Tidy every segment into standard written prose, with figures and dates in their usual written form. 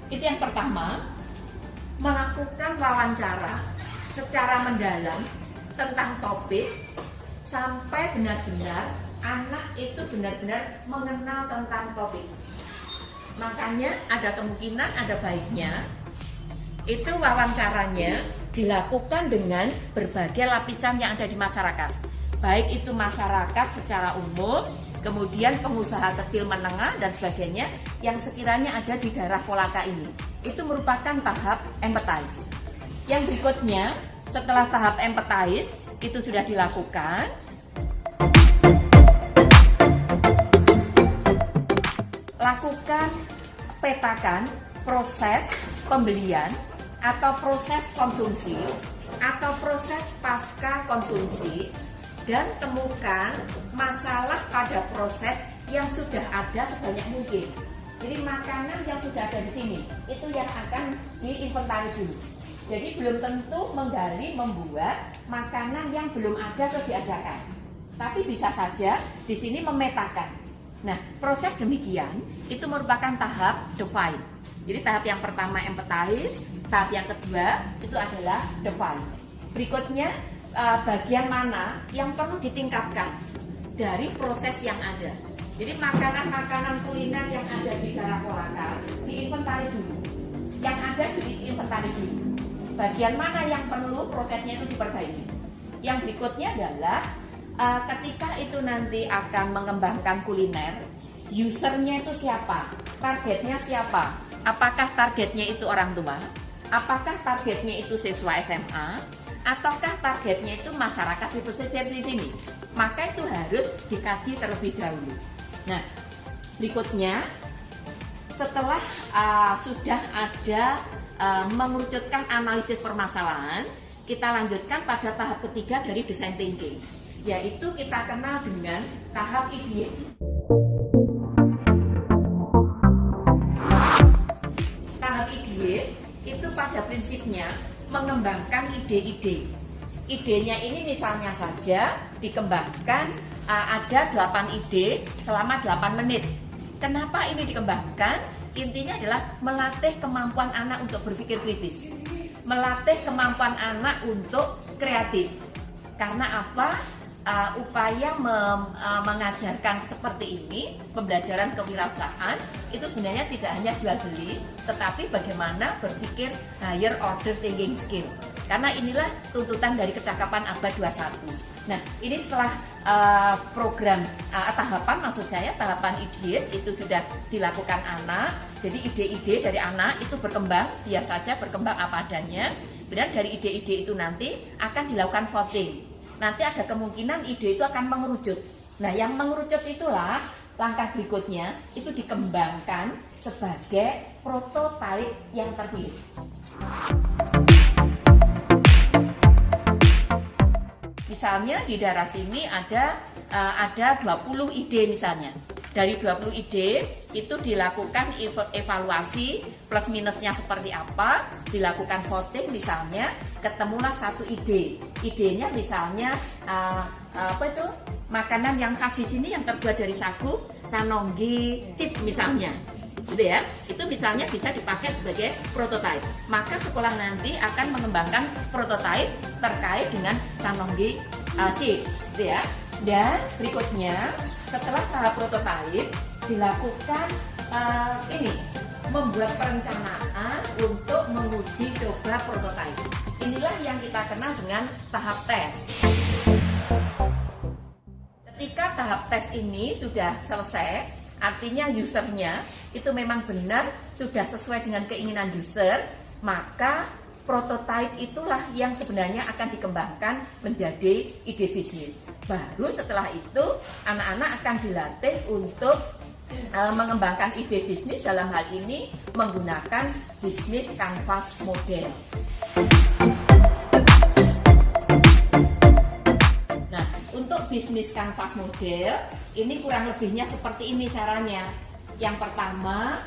Itu yang pertama, melakukan wawancara secara mendalam tentang topik sampai benar-benar anak itu benar-benar mengenal tentang topik. Makanya ada kemungkinan, ada baiknya itu wawancaranya dilakukan dengan berbagai lapisan yang ada di masyarakat. Baik itu masyarakat secara umum, kemudian pengusaha kecil menengah dan sebagainya yang sekiranya ada di daerah Kolaka ini. Itu merupakan tahap empathize. Yang berikutnya, setelah tahap empathize itu sudah dilakukan, lakukan petakan proses pembelian atau proses konsumsi atau proses pasca konsumsi dan temukan masalah pada proses yang sudah ada sebanyak mungkin. Jadi makanan yang sudah ada di sini itu yang akan diinventaris dulu. Jadi belum tentu menggali membuat makanan yang belum ada atau diadakan. Tapi bisa saja di sini memetakan. Nah, proses demikian itu merupakan tahap define. Jadi tahap yang pertama empathize, tahap yang kedua itu adalah define. Berikutnya bagian mana yang perlu ditingkatkan dari proses yang ada. Jadi makanan-makanan kuliner yang ada di daerah Kolaka diinventaris dulu. Yang ada diinventaris dulu. Bagian mana yang perlu prosesnya itu diperbaiki. Yang berikutnya adalah ketika itu nanti akan mengembangkan kuliner, usernya itu siapa? Targetnya siapa? Apakah targetnya itu orang tua? Apakah targetnya itu siswa SMA? Ataukah targetnya itu masyarakat di pesisir di sini? Maka itu harus dikaji terlebih dahulu. Nah, berikutnya setelah sudah ada mengerucutkan analisis permasalahan, kita lanjutkan pada tahap ketiga dari design thinking, yaitu kita kenal dengan tahap ide. Tahap ide itu pada prinsipnya mengembangkan ide-ide. Idenya ini misalnya saja dikembangkan ada 8 ide selama 8 menit. Kenapa ini dikembangkan? Intinya adalah melatih kemampuan anak untuk berpikir kritis. Melatih kemampuan anak untuk kreatif. Karena apa? Upaya mengajarkan seperti ini, pembelajaran kewirausahaan itu sebenarnya tidak hanya jual beli, tetapi bagaimana berpikir higher order thinking skill. Karena inilah tuntutan dari kecakapan abad 21. Nah, ini setelah program tahapan, maksud saya tahapan ide itu sudah dilakukan anak. Jadi ide-ide dari anak itu berkembang, biar saja berkembang apa adanya. Kemudian dari ide-ide itu nanti akan dilakukan voting. Nanti ada kemungkinan ide itu akan mengerucut. Nah, yang mengerucut itulah langkah berikutnya itu dikembangkan sebagai prototipe yang terpilih. Misalnya di daerah sini ada 20 ide misalnya. Dari 20 ide itu dilakukan evaluasi plus minusnya seperti apa, dilakukan voting misalnya, ketemulah satu ide. Idenya misalnya makanan yang khas di sini yang terbuat dari sagu, sanonggi, chip misalnya. Gitu ya. Itu misalnya bisa dipakai sebagai prototipe. Maka sekolah nanti akan mengembangkan prototipe terkait dengan sanonggi chips, gitu ya. Dan berikutnya setelah tahap prototipe dilakukan membuat perencanaan untuk menguji coba prototipe. Inilah yang kita kenal dengan tahap tes. Ketika tahap tes ini sudah selesai, artinya usernya itu memang benar sudah sesuai dengan keinginan user, maka prototipe itulah yang sebenarnya akan dikembangkan menjadi ide bisnis. Baru setelah itu anak-anak akan dilatih untuk mengembangkan ide bisnis, dalam hal ini menggunakan bisnis canvas model. Nah, untuk bisnis canvas model ini kurang lebihnya seperti ini caranya. Yang pertama,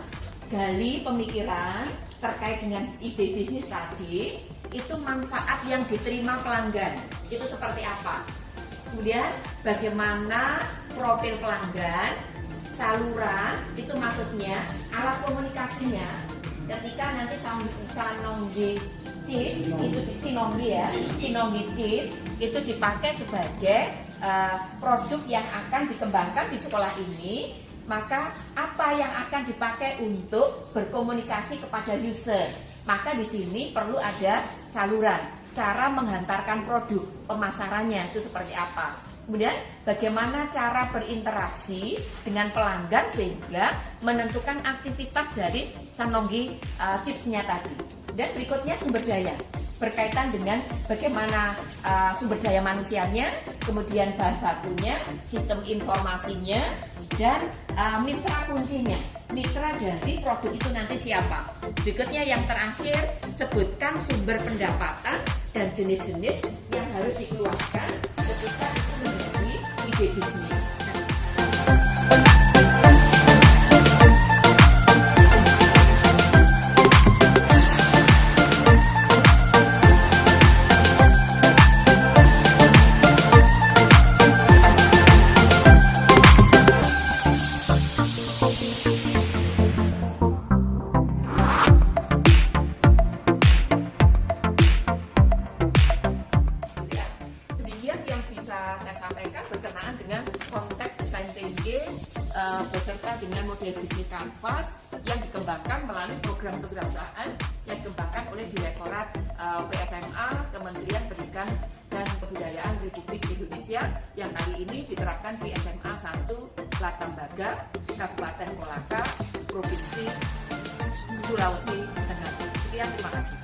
gali pemikiran terkait dengan ide bisnis tadi, itu manfaat yang diterima pelanggan itu seperti apa. Kemudian bagaimana profil pelanggan, saluran, itu maksudnya alat komunikasinya, ketika nanti Sanonggi Chip itu Sinonggi ya, Sinonggi Chip itu dipakai sebagai produk yang akan dikembangkan di sekolah ini, maka apa yang akan dipakai untuk berkomunikasi kepada user? Maka di sini perlu ada saluran, cara menghantarkan produk, pemasarannya itu seperti apa. Kemudian bagaimana cara berinteraksi dengan pelanggan sehingga menentukan aktivitas dari Sanonggi Chips-nya tadi. Dan berikutnya sumber daya, berkaitan dengan bagaimana sumber daya manusianya, kemudian bahan bakunya, sistem informasinya, dan mitra kuncinya. Mitra dari produk itu nanti siapa? Berikutnya yang terakhir, sebutkan sumber pendapatan dan jenis-jenis yang harus dikeluarkan ketika itu menjadi ide bisnis. Saya sampaikan berkenaan dengan konsep desain thinking beserta dengan model bisnis kanvas yang dikembangkan melalui program keberhasilan yang dikembangkan oleh Direktorat PSMA Kementerian Pendidikan dan Kebudayaan Republik Indonesia yang kali ini diterapkan di SMA 1 Latambaga, Kabupaten Kolaka, Provinsi Sulawesi Tengah. Sekian, terima kasih.